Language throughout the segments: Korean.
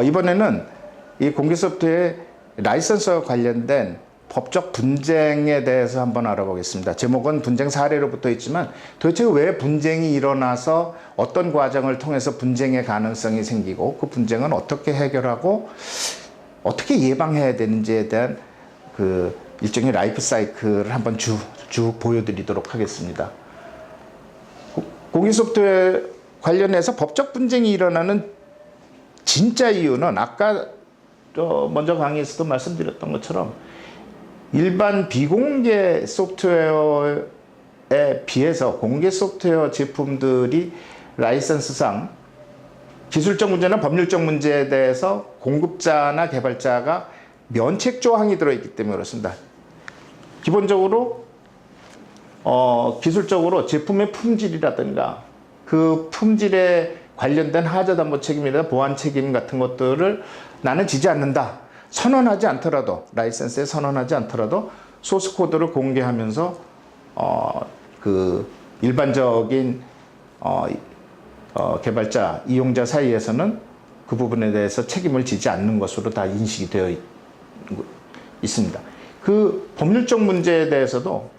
이번에는 이 공개 소프트웨어 라이선스와 관련된 법적 분쟁에 대해서 한번 알아보겠습니다. 제목은 분쟁 사례로 붙어 있지만 도대체 왜 분쟁이 일어나서 어떤 과정을 통해서 분쟁의 가능성이 생기고 그 분쟁은 어떻게 해결하고 어떻게 예방해야 되는지에 대한 그 일종의 라이프 사이클을 한번 쭉 보여드리도록 하겠습니다. 공개 소프트웨어 관련해서 법적 분쟁이 일어나는 진짜 이유는 아까 먼저 강의에서도 말씀드렸던 것처럼 일반 비공개 소프트웨어에 비해서 공개 소프트웨어 제품들이 라이선스상 기술적 문제나 법률적 문제에 대해서 공급자나 개발자가 면책 조항이 들어있기 때문에 그렇습니다. 기본적으로 기술적으로 제품의 품질이라든가 그 품질에 관련된 하자담보 책임이나 보안 책임 같은 것들을 나는 지지 않는다. 선언하지 않더라도 라이선스에 선언하지 않더라도 소스 코드를 공개하면서 그 일반적인 개발자 이용자 사이에서는 그 부분에 대해서 책임을 지지 않는 것으로 다 인식이 되어 있습니다. 그 법률적 문제에 대해서도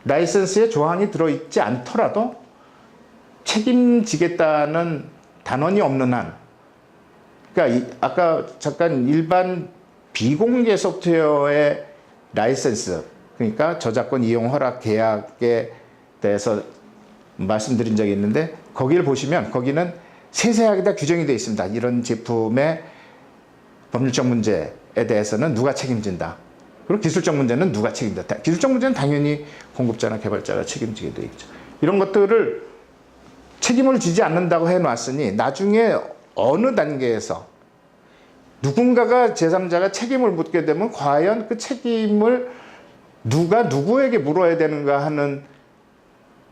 라이선스에 조항이 들어있지 않더라도 책임지겠다는 단언이 없는 한, 그러니까 아까 잠깐 일반 비공개 소프트웨어의 라이선스, 그러니까 저작권 이용 허락 계약에 대해서 말씀드린 적이 있는데 거기를 보시면 거기는 세세하게 다 규정이 되어 있습니다. 이런 제품의 법률적 문제에 대해서는 누가 책임진다. 그리고 기술적 문제는 누가 책임진다. 기술적 문제는 당연히 공급자나 개발자가 책임지게 되어 있죠. 이런 것들을 책임을 지지 않는다고 해놨으니 나중에 어느 단계에서 누군가가 제3자가 책임을 묻게 되면 과연 그 책임을 누가 누구에게 물어야 되는가 하는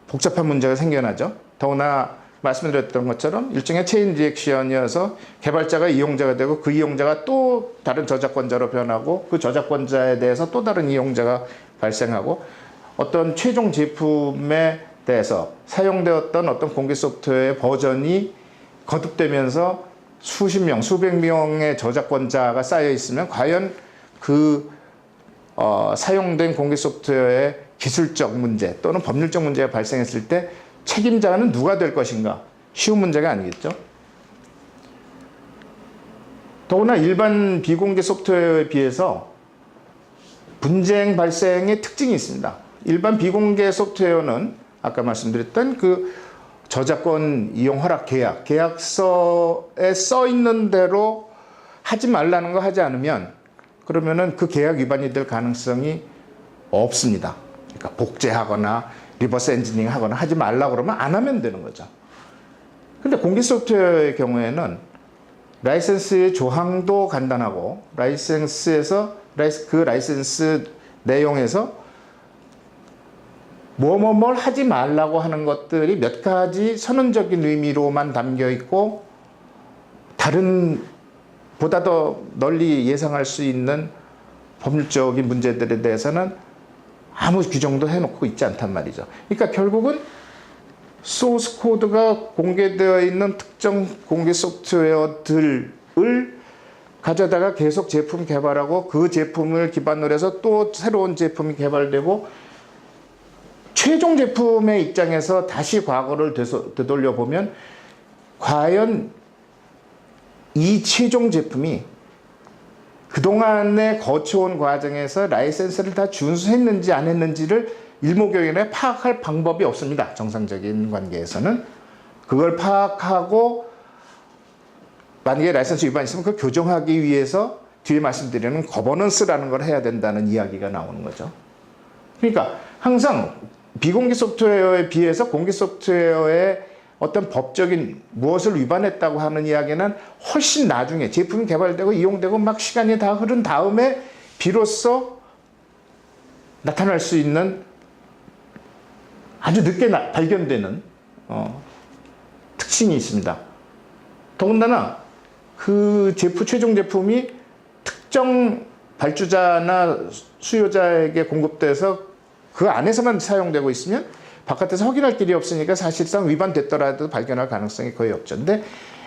복잡한 문제가 생겨나죠. 더구나 말씀드렸던 것처럼 일종의 체인 리액션이어서 개발자가 이용자가 되고 그 이용자가 또 다른 저작권자로 변하고 그 저작권자에 대해서 또 다른 이용자가 발생하고 어떤 최종 제품에 대해서 사용되었던 어떤 공개 소프트웨어의 버전이 거듭되면서 수십 명, 수백 명의 저작권자가 쌓여 있으면 과연 그 사용된 공개 소프트웨어의 기술적 문제 또는 법률적 문제가 발생했을 때 책임자는 누가 될 것인가? 쉬운 문제가 아니겠죠. 더구나 일반 비공개 소프트웨어에 비해서 분쟁 발생의 특징이 있습니다. 일반 비공개 소프트웨어는 아까 말씀드렸던 그 저작권 이용 허락 계약서에 써 있는 대로 하지 말라는 거 하지 않으면 그러면은 그 계약 위반이 될 가능성이 없습니다. 그러니까 복제하거나 리버스 엔지니어링 하거나 하지 말라고 그러면 안 하면 되는 거죠. 근데 공개 소프트웨어의 경우에는 라이선스의 조항도 간단하고 라이선스에서 그 라이선스 내용에서 뭘 하지 말라고 하는 것들이 몇 가지 선언적인 의미로만 담겨 있고 다른 보다 더 널리 예상할 수 있는 법률적인 문제들에 대해서는 아무 규정도 해놓고 있지 않단 말이죠. 그러니까 결국은 소스 코드가 공개되어 있는 특정 공개 소프트웨어들을 가져다가 계속 제품 개발하고 그 제품을 기반으로 해서 또 새로운 제품이 개발되고 최종 제품의 입장에서 다시 과거를 되돌려 보면 과연 이 최종 제품이 그동안에 거쳐온 과정에서 라이선스를 다 준수했는지 안 했는지를 일목요연에 파악할 방법이 없습니다. 정상적인 관계에서는. 그걸 파악하고 만약에 라이선스 위반이 있으면 그걸 교정하기 위해서 뒤에 말씀드리는 거버넌스라는 걸 해야 된다는 이야기가 나오는 거죠. 그러니까 항상 비공개 소프트웨어에 비해서 공개 소프트웨어의 어떤 법적인 무엇을 위반했다고 하는 이야기는 훨씬 나중에 제품이 개발되고 이용되고 막 시간이 다 흐른 다음에 비로소 나타날 수 있는 아주 늦게 발견되는 특징이 있습니다. 더군다나 그 최종 제품이 특정 발주자나 수요자에게 공급돼서 그 안에서만 사용되고 있으면 바깥에서 확인할 길이 없으니까 사실상 위반됐더라도 발견할 가능성이 거의 없죠. 근데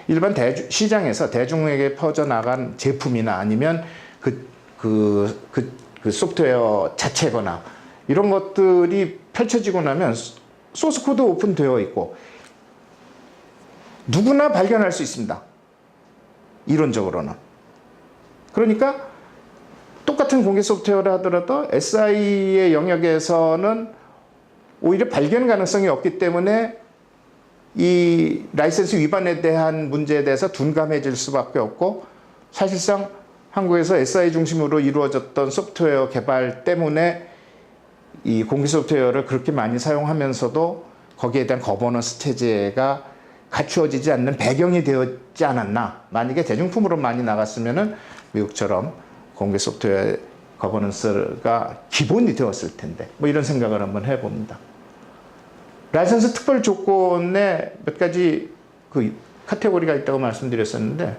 일반 시장에서 대중에게 퍼져나간 제품이나 아니면 그 소프트웨어 자체거나 이런 것들이 펼쳐지고 나면 소스 코드 오픈되어 있고 누구나 발견할 수 있습니다. 이론적으로는. 그러니까 똑같은 공개 소프트웨어를 하더라도 SI의 영역에서는 오히려 발견 가능성이 없기 때문에 이 라이센스 위반에 대한 문제에 대해서 둔감해질 수밖에 없고, 사실상 한국에서 SI 중심으로 이루어졌던 소프트웨어 개발 때문에 이 공개 소프트웨어를 그렇게 많이 사용하면서도 거기에 대한 거버넌스 체제가 갖추어지지 않는 배경이 되었지 않았나. 만약에 대중품으로 많이 나갔으면은 미국처럼 공개 소프트웨어 거버넌스가 기본이 되었을 텐데, 뭐 이런 생각을 한번 해봅니다. 라이선스 특별 조건에 몇 가지 그 카테고리가 있다고 말씀드렸었는데,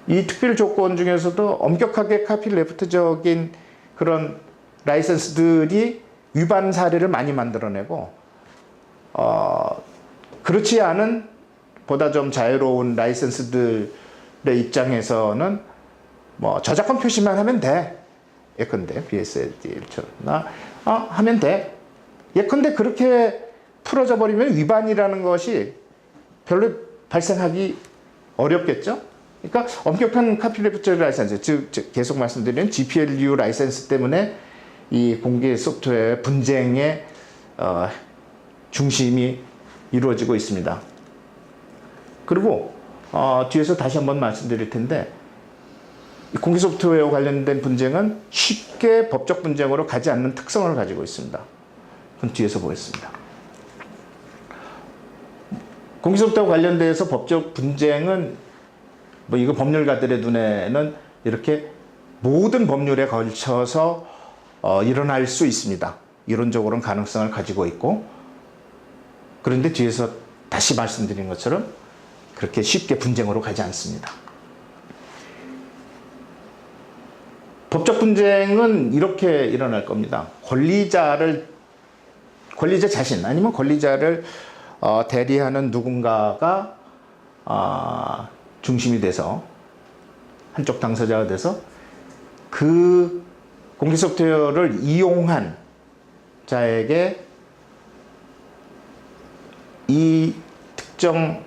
이 특별 조건 중에서도 엄격하게 카피레프트적인 그런 라이선스들이 위반 사례를 많이 만들어내고, 그렇지 않은 보다 좀 자유로운 라이선스들의 입장에서는 뭐 저작권 표시만 하면 돼. 예컨대 BSL처럼 하면 돼. 예컨대 그렇게 풀어져 버리면 위반이라는 것이 별로 발생하기 어렵겠죠. 그러니까 엄격한 카피레프트 라이선스, 즉 계속 말씀드린 GPLU 라이선스 때문에 이 공개 소프트웨어 분쟁의 중심이 이루어지고 있습니다. 그리고 뒤에서 다시 한번 말씀드릴 텐데, 공개 소프트웨어 관련된 분쟁은 쉽게 법적 분쟁으로 가지 않는 특성을 가지고 있습니다. 그럼 뒤에서 보겠습니다. 공개 소프트웨어 관련돼서 법적 분쟁은 뭐 이거 법률가들의 눈에는 이렇게 모든 법률에 걸쳐서 일어날 수 있습니다. 이론적으로는 가능성을 가지고 있고, 그런데 뒤에서 다시 말씀드린 것처럼 그렇게 쉽게 분쟁으로 가지 않습니다. 법적 분쟁은 이렇게 일어날 겁니다. 권리자 자신 아니면 권리자를 대리하는 누군가가 중심이 돼서, 한쪽 당사자가 돼서 그 공개 소프트웨어를 이용한 자에게 이 특정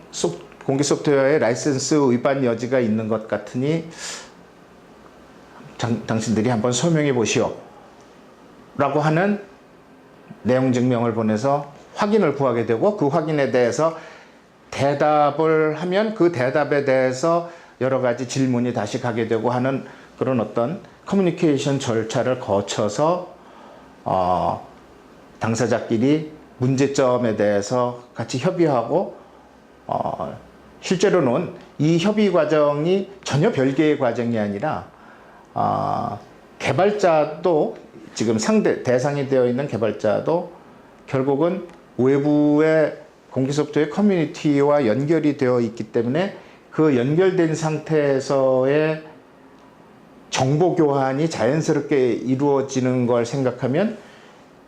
공개 소프트웨어의 라이센스 위반 여지가 있는 것 같으니 당신들이 한번 설명해 보시오 라고 하는 내용 증명을 보내서 확인을 구하게 되고, 그 확인에 대해서 대답을 하면 그 대답에 대해서 여러 가지 질문이 다시 가게 되고 하는 그런 어떤 커뮤니케이션 절차를 거쳐서 당사자끼리 문제점에 대해서 같이 협의하고, 실제로는 이 협의 과정이 전혀 별개의 과정이 아니라 개발자도, 지금 대상이 되어 있는 개발자도 결국은 외부의 공개 소프트웨어 커뮤니티와 연결이 되어 있기 때문에 그 연결된 상태에서의 정보 교환이 자연스럽게 이루어지는 걸 생각하면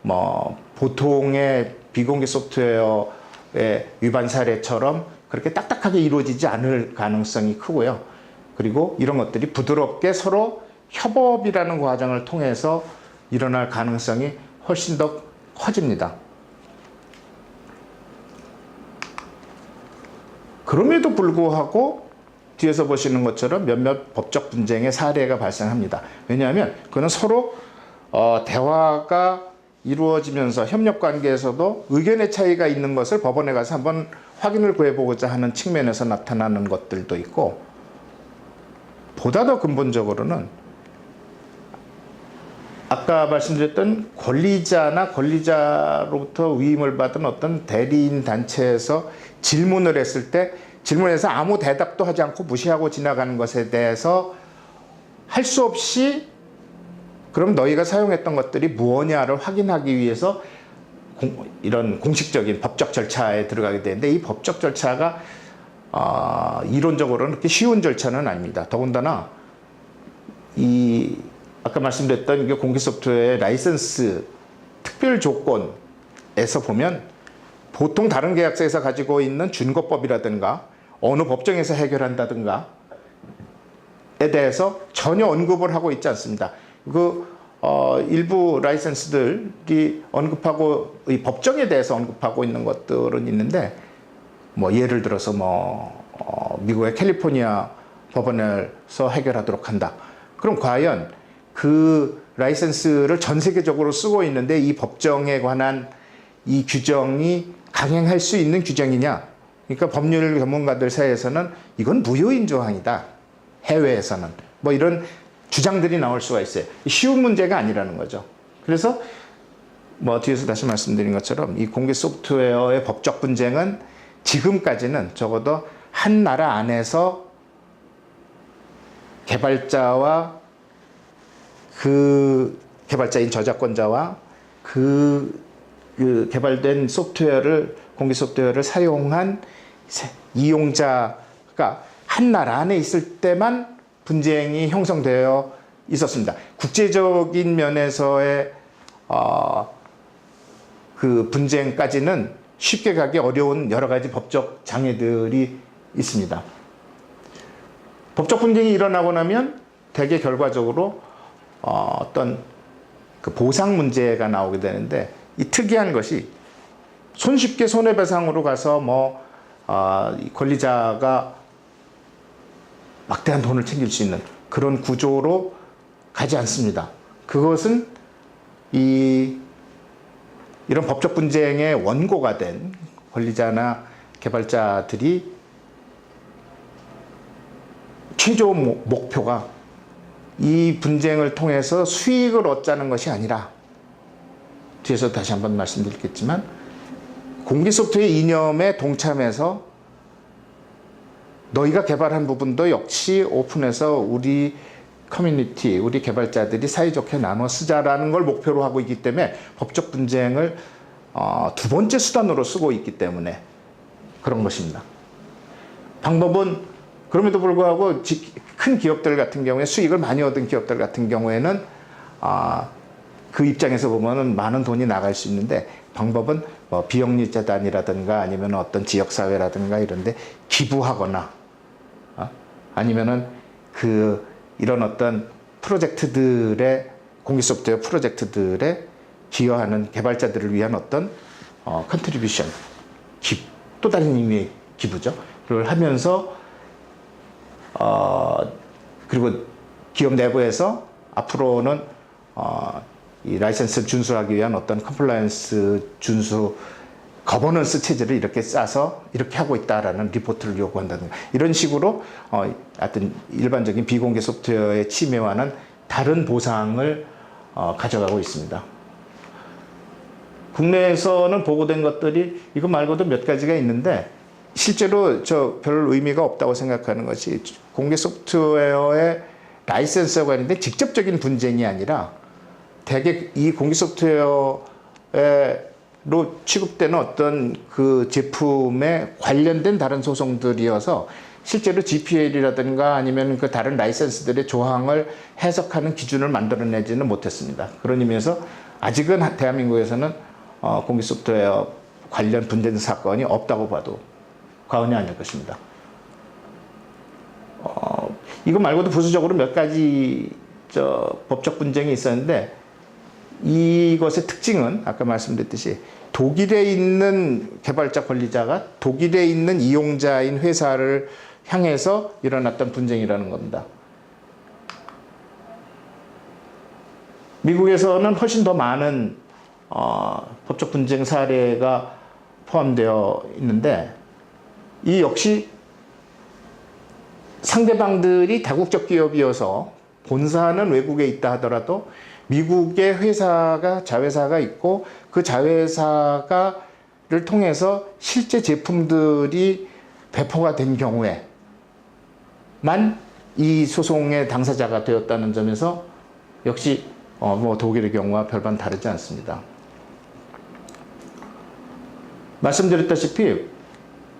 뭐 보통의 비공개 소프트웨어의 위반 사례처럼 그렇게 딱딱하게 이루어지지 않을 가능성이 크고요. 그리고 이런 것들이 부드럽게 서로 협업이라는 과정을 통해서 일어날 가능성이 훨씬 더 커집니다. 그럼에도 불구하고 뒤에서 보시는 것처럼 몇몇 법적 분쟁의 사례가 발생합니다. 왜냐하면 그는 서로 대화가 이루어지면서 협력 관계에서도 의견의 차이가 있는 것을 법원에 가서 한번 확인을 구해보고자 하는 측면에서 나타나는 것들도 있고, 보다 더 근본적으로는 아까 말씀드렸던 권리자나 권리자로부터 위임을 받은 어떤 대리인 단체에서 질문을 했을 때 질문에서 아무 대답도 하지 않고 무시하고 지나가는 것에 대해서 할 수 없이 그럼 너희가 사용했던 것들이 무엇냐를 확인하기 위해서 이런 공식적인 법적 절차에 들어가게 되는데, 이 법적 절차가 이론적으로는 그렇게 쉬운 절차는 아닙니다. 더군다나 아까 말씀드렸던 이게 공개 소프트웨어의 라이선스 특별 조건에서 보면 보통 다른 계약서에서 가지고 있는 준거법이라든가 어느 법정에서 해결한다든가에 대해서 전혀 언급을 하고 있지 않습니다. 일부 라이선스들이 언급하고 이 법정에 대해서 언급하고 있는 것들은 있는데, 뭐 예를 들어서 미국의 캘리포니아 법원에서 해결하도록 한다. 그럼 과연 그 라이선스를 전 세계적으로 쓰고 있는데 이 법정에 관한 이 규정이 강행할 수 있는 규정이냐? 그러니까 법률 전문가들 사이에서는 이건 무효인 조항이다. 해외에서는. 뭐 이런 주장들이 나올 수가 있어요. 쉬운 문제가 아니라는 거죠. 그래서 뭐 뒤에서 다시 말씀드린 것처럼 이 공개 소프트웨어의 법적 분쟁은 지금까지는 적어도 한 나라 안에서 개발자와 그 개발자인 저작권자와 그 개발된 소프트웨어를, 공개 소프트웨어를 사용한 이용자가 한 나라 안에 있을 때만 분쟁이 형성되어 있었습니다. 국제적인 면에서의 그 분쟁까지는 쉽게 가기 어려운 여러 가지 법적 장애들이 있습니다. 법적 분쟁이 일어나고 나면 대개 결과적으로 어떤 그 보상 문제가 나오게 되는데, 이 특이한 것이 손쉽게 손해배상으로 가서 권리자가 막대한 돈을 챙길 수 있는 그런 구조로 가지 않습니다. 그것은 이런 법적 분쟁의 원고가 된 권리자나 개발자들이 최종 목표가 이 분쟁을 통해서 수익을 얻자는 것이 아니라, 뒤에서 다시 한번 말씀드리겠지만, 공개 소프트웨어 이념에 동참해서 너희가 개발한 부분도 역시 오픈해서 우리 커뮤니티, 우리 개발자들이 사이좋게 나눠 쓰자라는 걸 목표로 하고 있기 때문에 법적 분쟁을 두 번째 수단으로 쓰고 있기 때문에 그런 것입니다. 방법은 그럼에도 불구하고 큰 기업들 같은 경우에, 수익을 많이 얻은 기업들 같은 경우에는 그 입장에서 보면은 많은 돈이 나갈 수 있는데, 방법은 비영리 재단이라든가 아니면 어떤 지역사회라든가 이런데 기부하거나, 아니면은 이런 어떤 프로젝트들의, 공개 소프트웨어 프로젝트들에 기여하는 개발자들을 위한 어떤 컨트리뷰션, 또 다른 의미의 기부죠. 그걸 하면서 그리고 기업 내부에서 앞으로는 이 라이선스를 준수하기 위한 어떤 컴플라이언스 준수 거버넌스 체제를 이렇게 짜서 이렇게 하고 있다라는 리포트를 요구한다든가, 이런 식으로 하여튼 일반적인 비공개 소프트웨어의 침해와는 다른 보상을 가져가고 있습니다. 국내에서는 보고된 것들이 이거 말고도 몇 가지가 있는데, 실제로 별 의미가 없다고 생각하는 것이, 공개 소프트웨어의 라이선스와 관련된 직접적인 분쟁이 아니라 대개 이 공개 소프트웨어로 취급되는 어떤 그 제품에 관련된 다른 소송들이어서 실제로 GPL이라든가 아니면 그 다른 라이선스들의 조항을 해석하는 기준을 만들어내지는 못했습니다. 그런 의미에서 아직은 대한민국에서는 공개 소프트웨어 관련 분쟁 사건이 없다고 봐도 과언이 아닐 것입니다. 이거 말고도 부수적으로 몇 가지 법적 분쟁이 있었는데, 이것의 특징은 아까 말씀드렸듯이 독일에 있는 개발자 권리자가 독일에 있는 이용자인 회사를 향해서 일어났던 분쟁이라는 겁니다. 미국에서는 훨씬 더 많은 법적 분쟁 사례가 포함되어 있는데, 이 역시 상대방들이 다국적 기업이어서 본사는 외국에 있다 하더라도 미국의 자회사가 있고, 그 자회사를 통해서 실제 제품들이 배포가 된 경우에만 이 소송의 당사자가 되었다는 점에서 역시 독일의 경우와 별반 다르지 않습니다. 말씀드렸다시피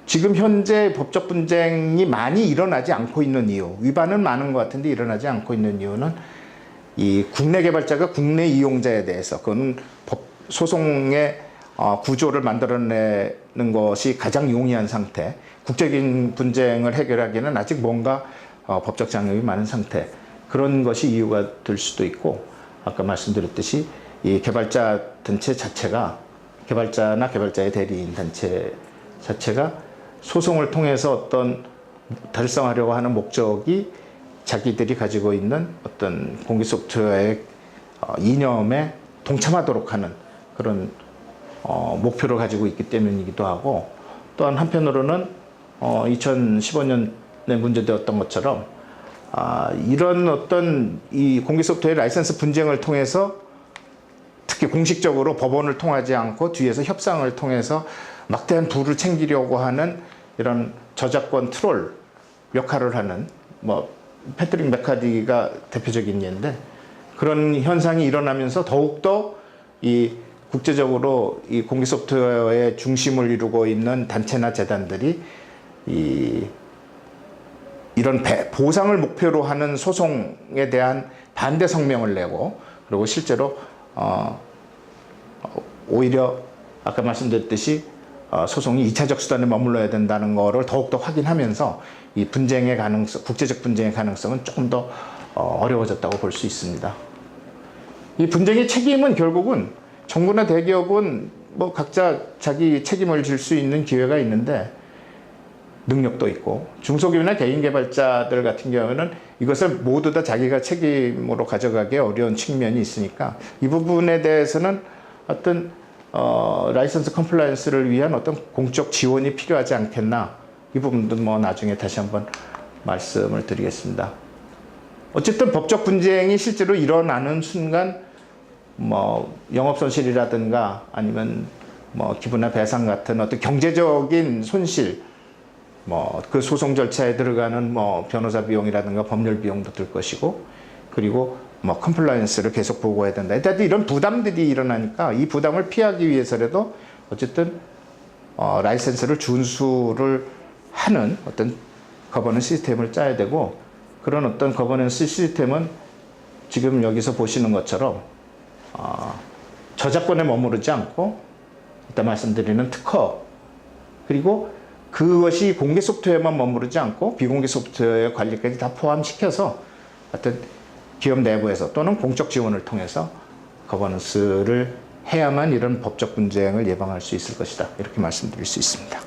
지금 현재 법적 분쟁이 많이 일어나지 않고 있는 이유, 위반은 많은 것 같은데 일어나지 않고 있는 이유는, 이 국내 개발자가 국내 이용자에 대해서, 그건 소송의 구조를 만들어내는 것이 가장 용이한 상태, 국제적인 분쟁을 해결하기에는 아직 뭔가 법적 장벽이 많은 상태. 그런 것이 이유가 될 수도 있고, 아까 말씀드렸듯이 이 개발자 단체 자체가, 개발자나 개발자의 대리인 단체 자체가 소송을 통해서 어떤 달성하려고 하는 목적이 자기들이 가지고 있는 어떤 공개 소프트웨어의 이념에 동참하도록 하는 그런 목표를 가지고 있기 때문이기도 하고, 또한 한편으로는 2015년에 문제되었던 것처럼 이런 어떤 이 공개 소프트웨어 라이선스 분쟁을 통해서 특히 공식적으로 법원을 통하지 않고 뒤에서 협상을 통해서 막대한 부를 챙기려고 하는 이런 저작권 트롤 역할을 하는, 뭐 패트릭 맥카디가 대표적인 예인데, 그런 현상이 일어나면서 더욱더 이 국제적으로 이 공개 소프트웨어의 중심을 이루고 있는 단체나 재단들이 이런 보상을 목표로 하는 소송에 대한 반대 성명을 내고, 그리고 실제로 오히려 아까 말씀드렸듯이 소송이 2차적 수단에 머물러야 된다는 것을 더욱더 확인하면서 이 분쟁의 가능성, 국제적 분쟁의 가능성은 조금 더 어려워졌다고 볼 수 있습니다. 이 분쟁의 책임은 결국은 정부나 대기업은 뭐 각자 자기 책임을 질 수 있는 기회가 있는데, 능력도 있고, 중소기업이나 개인 개발자들 같은 경우는 이것을 모두 다 자기가 책임으로 가져가기 어려운 측면이 있으니까, 이 부분에 대해서는 어떤 라이선스 컴플라이언스를 위한 어떤 공적 지원이 필요하지 않겠나, 이 부분도 뭐 나중에 다시 한번 말씀을 드리겠습니다. 어쨌든 법적 분쟁이 실제로 일어나는 순간 뭐 영업 손실이라든가 아니면 뭐 기부나 배상 같은 어떤 경제적인 손실, 뭐 그 소송 절차에 들어가는 뭐 변호사 비용이라든가 법률 비용도 들 것이고, 그리고 뭐 컴플라이언스를 계속 보고해야 된다. 일단 이런 부담들이 일어나니까 이 부담을 피하기 위해서라도 어쨌든 라이센스를 준수를 하는 어떤 거버넌스 시스템을 짜야 되고, 그런 어떤 거버넌스 시스템은 지금 여기서 보시는 것처럼 저작권에 머무르지 않고, 이따 말씀드리는 특허, 그리고 그것이 공개 소프트웨어만 머무르지 않고 비공개 소프트웨어 관리까지 다 포함시켜서 어떤 기업 내부에서 또는 공적 지원을 통해서 거버넌스를 해야만 이런 법적 분쟁을 예방할 수 있을 것이다, 이렇게 말씀드릴 수 있습니다.